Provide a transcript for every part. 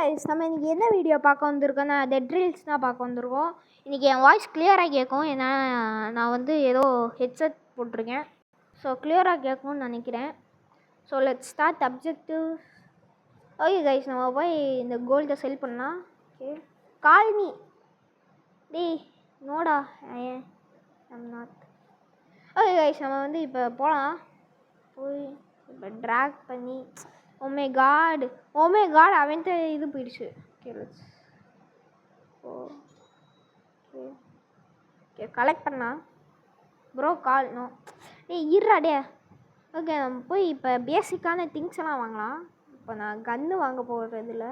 Guys, நம்ம இன்றைக்கி என்ன வீடியோ பார்க்க வந்திருக்கோன்னா டெட் ரீல்ஸ் தான் பார்க்க வந்திருக்கோம். இன்றைக்கி என் வாய்ஸ் கிளியராக கேட்கும், ஏன்னா நான் வந்து ஏதோ ஹெட்செட் போட்டிருக்கேன். ஸோ கிளியராக கேட்கும்னு நினைக்கிறேன். So let's start objective. Okay guys, நம்ம போய் இந்த கோல்டை செல் பண்ணலாம். ஓகே கால்மி டேய் நோடா ஐம் நாட். ஓகே கைஸ், நம்ம வந்து இப்போ போகலாம். போய் இப்போ ட்ராக் பண்ணி ஓமே காட் அவன்கிட்ட இது போயிடுச்சு. ஓகே லெட்ஸ் ஓகே கலெக்ட் பண்ணலாம் ப்ரோ கால் நோ இருடே. ஓகே நம்ம போய் இப்போ பேசிக்கான திங்ஸ் எல்லாம் வாங்கலாம். இப்போ நான் கன்று வாங்க போகிறதில்ல,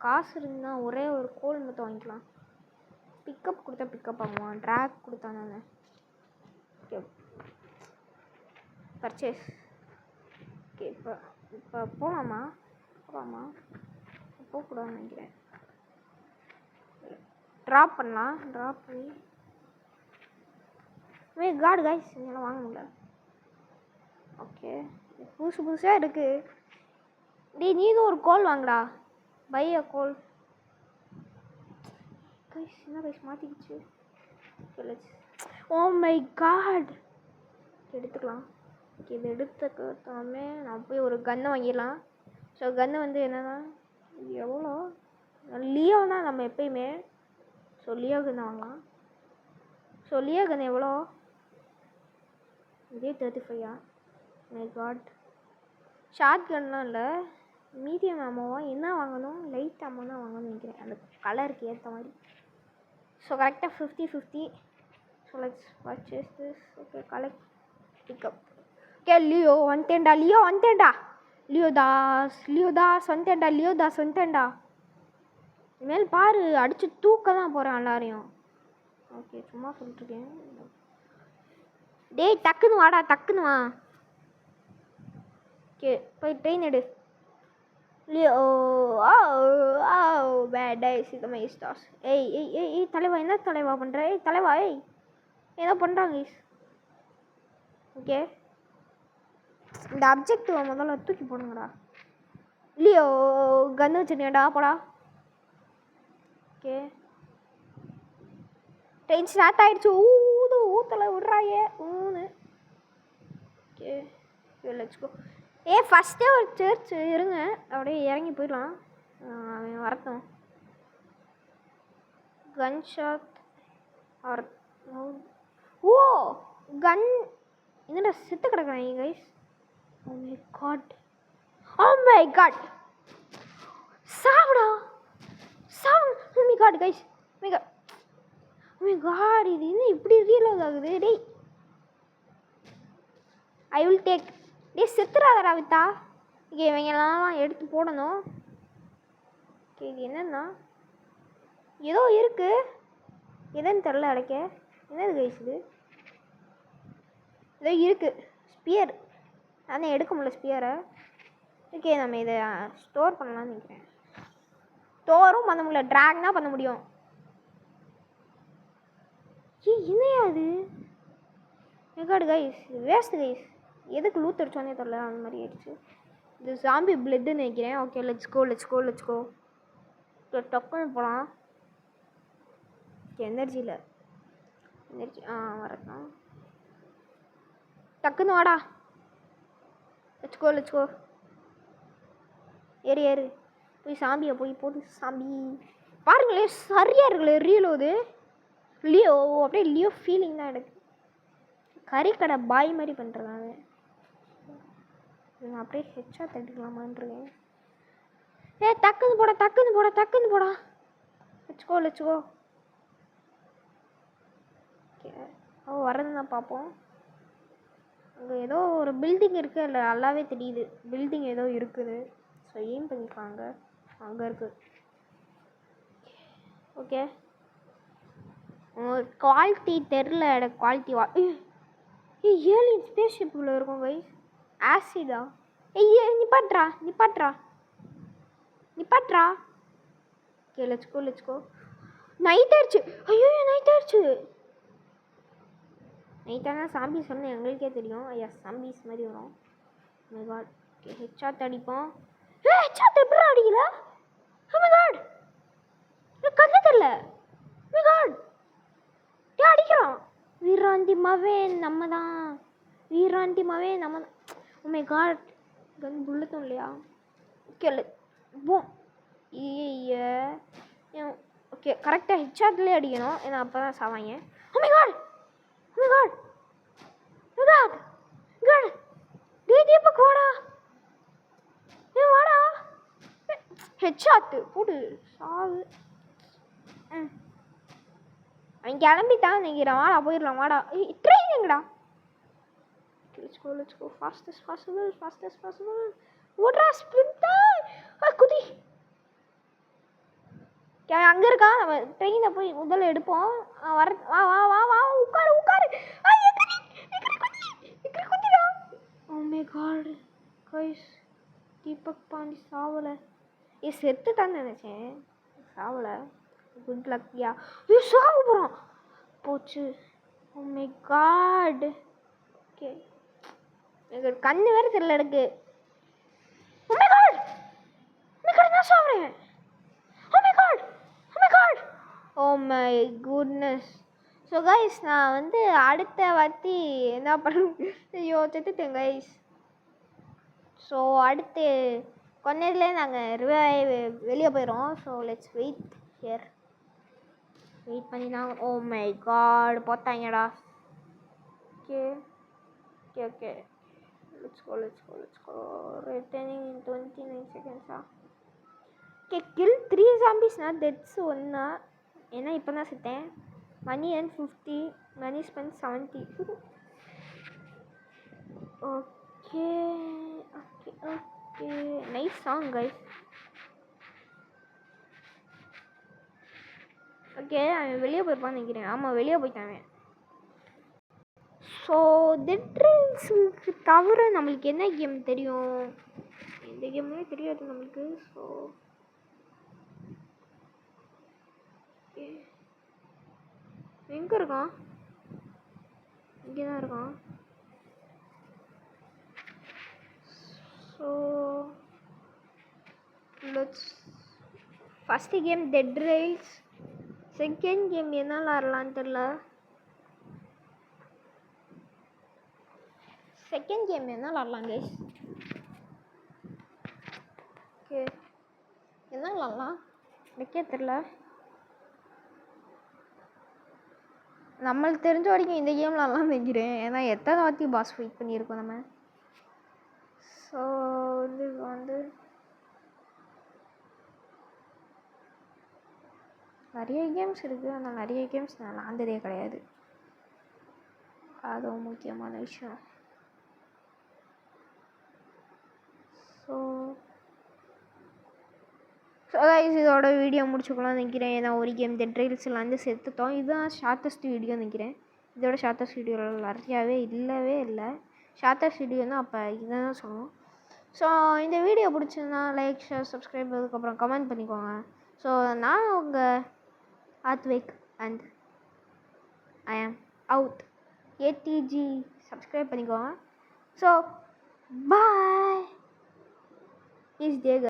காசு இருந்தால் ஒரே ஒரு கோல் மட்டும் வாங்கிக்கலாம். பிக்கப் கொடுத்தா பிக்கப் வாங்குவான், ட்ராக் கொடுத்தா நான். Okay purchase. ஓகே இப்போ போகலாமா போகக்கூடாதுன்னு நினைக்கிறேன். ட்ராப் பண்ணலாம். ட்ராப் பண்ணி காடு கைஸ் என்னால் வாங்க முடியல. ஓகே புதுசாக இருக்குது. நீதும் ஒரு கோல் வாங்கடா. By a goal guys. என்ன கைஸ் மாற்றிக்கிச்சு. ஓ மை காட் எடுத்துக்கலாம். ஓகே இது எடுத்துக்காமே நான் போய் ஒரு கன்னை வாங்கிடலாம். ஸோ கன்று வந்து என்னென்னா எவ்வளோ லியோனா நம்ம எப்பயுமே. ஸோ லியோ கன்று வாங்கலாம். ஸோ லியோ கன்று எவ்வளோ? இதே 35 மை காட். ஷார்ட் கன்லாம் இல்லை, மீடியம் அம்மாவா என்ன வாங்கணும், லைட் அம்மா தான் வாங்கணும்னு நினைக்கிறேன், அந்த கலருக்கு ஏற்ற மாதிரி. ஸோ கரெக்டாக 50-50. So let's purchase this. Okay collect pickup. Okay Leo வந்துட்டேன்டா. லியோதாஸ் வந்துட்டேன்டா. இனிமேல் பாரு அடித்து தூக்க தான் போகிறேன் எல்லாரையும். ஓகே சும்மா சொல்லிட்டுருக்கேன். டேய் டக்குன்னு வா. ஓகே போய் ட்ரெயின் எடு. லியோ பேட் டைஸ் இது மை ஸ்டார்ஸ். ஏய் தலைவா என்ன தலைவா பண்ணுற? தலைவா ஏதோ பண்ணுறாங்க. ஓகே இந்த அப்ஜெக்டிவை முதல்ல தூக்கி போடுங்கடா. லியோ கன்று வச்சுருக்கேன்டா போடா. ஓகே ட்ரெயின் ஸ்டார்ட் ஆகிடுச்சு. ஊத்தலை விட்றாயே ஊன்னு. Okay let's go. ஃபஸ்ட்டே ஒரு சர்ச் இருங்க, அப்படியே இறங்கி போயிடலாம். அவன் வரட்டும். கன் ஷாட் ஆர் ஓ கன் என்னடா செத்து கிடக்குறாங்க கைஸ். Oh my god சாவுடா oh my god guys oh my god இது என்ன இப்படி ரீலோட் ஆகுது. டேய் ஐ வில் டேக். டேய் செத்துறாதடா வித்தா. ஓகே இவங்கெல்லாம் எடுத்து போடணும். ஓகே இது என்னன்னா ஏதோ இருக்கு, எதுன்னு தெரில அடைக்க. என்னது கைஸ் இது? ஏதோ இருக்குது ஸ்பியர், ஆனால் எடுக்க முடியல ஸ்பியரை. ஓகே நம்ம இதை ஸ்டோர் பண்ணலாம்னு நினைக்கிறேன். ஸ்டோரும் பண்ண முடியல, ட்ராக் தான் பண்ண முடியும். என்னையா அது? மெகாடு கைஸ் இது வேஸ்ட்டு கைஸ். எதுக்கு லூத் அடிச்சோன்னே தெரில, அந்த மாதிரி ஆயிடுச்சு. இது சாம்பி பிளட்டுன்னு நினைக்கிறேன். Okay let's go. டக்குன்னு போகலாம். எனர்ஜி வரட்டும். டக்குன்னு வாடா. Let's go. ஏறு போய் சாம்பியை போய் போட்டு சாம்பி பாருங்களே சரியாக இருக்குல்ல ரீலோது. லியோ அப்படியே லியோ ஃபீலிங் தான் எனக்கு. கறிக்கடை பாய் மாதிரி பண்ணுறேன் நான் அப்படியே ஹெச்சா தட்டிக்கலாமான்றேன். டக்குன்னு போடா. Let's go. ஓகே வரதுன்னு தான் பார்ப்போம். அங்கே ஏதோ ஒரு பில்டிங் இருக்குது, இல்லை நல்லாவே தெரியுது பில்டிங் ஏதோ இருக்குது. ஸோ எய்ம் பண்ணிக்காங்க, அங்கே இருக்குது. ஓகே குவாலிட்டி தெரில எனக்கு. குவாலிட்டி ஏலியன் ஸ்பேஸ் ஷிப்பில் இருக்கும் கைஸ். ஆசிடா நிப்பாட்றா. Okay let's go. நைட் ஆயிடுச்சு. நைட் ஆயிடுச்சு. நைட்டானா சாம்பிஸ் வந்து எங்களுக்கே தெரியும். ஐயா சாம்பிஸ் மாதிரி வரும். My god. ஓகே ஹெட்ஷாட் அடிப்போம். ஹெட்ஷாட் எப்படி அடிக்கல? Oh my god. கண்ணு தெரியல. Oh my god. அடிக்கிறான். வீராண்டி மவன் நம்ம தான். வீராண்டி மவன் நம்ம தான். Oh my god. கன் புல்லட்டும் இல்லையா? கேளு. பூம். ஐயே. ஓகே கரெக்டாக ஹெட்ஷாட்லேயே அடிக்கணும். ஏன்னா அப்போ தான் சாவாங்க. Oh my god. Oh my god. Oh my god. God. Deepak வாடா. வாடா. ஹெட்ஷாட்டு போடு சாவு. அவன் கிளம்பிட்டான் நினைக்கிறேன். வாடா போயிடலாம் வாடா. ட்ரெயின் எங்கடா? let's go fast as possible. ஓட்ரா ஸ்பிரிண்டர். குதி. அங்க இருக்கா? நம்ம ட்ரெயினை போய் முதல்ல எடுப்போம். வர வா வா வா வா உட்காரு. குதிடா. Oh my god. guys Deepak Pandi சாவல. செத்து தான் நினைச்சேன். சாவல. குட் லக்யா. சாவ போறான். போச்சு. Oh my god. ஓகே எனக்கு கண்ணு வேற தெரியல எனக்கு. Oh my god. நான் சாவறேன். Oh my god. Oh my goodness. So guys நான் வந்து அடுத்த வாட்டி என்ன பண்ண செத்துட்டேன் கைஸ். ஸோ அடுத்து கொஞ்ச நேரத்துலேயே நாங்கள் வெளியே போயிடுவோம். So let's wait here. Wait பண்ணி தான். ஓ மை காட் போத்தாங்கடா. Okay let's go returning in 29 seconds. Okay kill 3 zombies not deaths ஒன்னா. ஏன்னா இப்போ தான் செத்தேன். Money and 50 money spent 70. Okay nice song guys. ஓகே அவன் வெளியே போயிருப்பான்னு நினைக்கிறேன். ஆமாம் வெளியே போயிட்டான். ஸோ டெட்ரில்ஸுக்கு தவிர நம்மளுக்கு என்ன கேம் தெரியும்? எந்த கேமுமே தெரியாது நம்மளுக்கு. ஸோ எங்கே இருக்கான்? இங்கே தான் இருக்கான். So first game dead rails. Second game என்ன விளாட்லான்னு தெரில. செகண்ட் கேம் என்ன விளாட்லாம் கைஸ்? ஓகே என்ன விளாட்லாம் எனக்கே தெரில. நம்மளுக்கு தெரிஞ்ச வரைக்கும் இந்த கேம் விளாட்லாம்னு நினைக்கிறேன். ஏன்னா எத்தனை வாட்டி பாஸ் ஃபைட் பண்ணியிருக்கோம் நம்ம. ஸோ வந்து நிறைய கேம்ஸ் இருக்குது. ஆனால் நிறைய கேம்ஸ் நான் விளாண்டதே கிடையாது. அதுவும் முக்கியமான விஷயம். ஸோ கைஸ் இதோட வீடியோ முடிச்சுக்கலாம்னு நினைக்கிறேன். ஏன்னா ஒரு கேம் டெட் ரைல்ஸில் வந்து செத்துட்டோம். இதுதான் ஷார்ட்டஸ்ட் வீடியோ நினைக்கிறேன். இதோட ஷார்ட்டஸ்ட் வீடியோவில் நிறையாவே இல்லை. ஷார்ட்டஸ்ட் வீடியோனால் அப்போ இதை தான் சொல்லணும். ஸோ இந்த வீடியோ பிடிச்சிருந்தா லைக் ஷேர் சப்ஸ்கிரைப் அதுக்கப்புறம் கமெண்ட் பண்ணிக்கோங்க. ஸோ நான் உங்கள் ஆத்விக் அண்ட் ஐ ஆம் அவுட். ATG சப்ஸ்கிரைப் பண்ணிக்கோங்க. ஸோ பாய் இஸ் தேக.